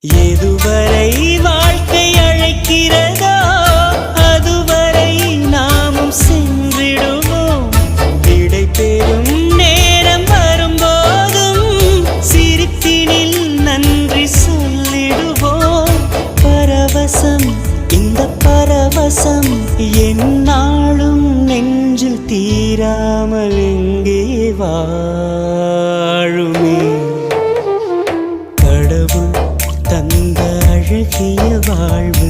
எதுவரை வாழ்க்கை அழைக்கிறதோ அதுவரை நாமும் சென்றிடுவோம். விடை பெறும் நேரம் வரும்போதும் சிரிப்பினில் நன்றி சொல்லிடுவோம். பரவசம், இந்த பரவசம் எந்நாளும் நெஞ்சில் தீராமல் எங்கே வாழுமே. கடவுள் தந்த அழகிய வாழ்வு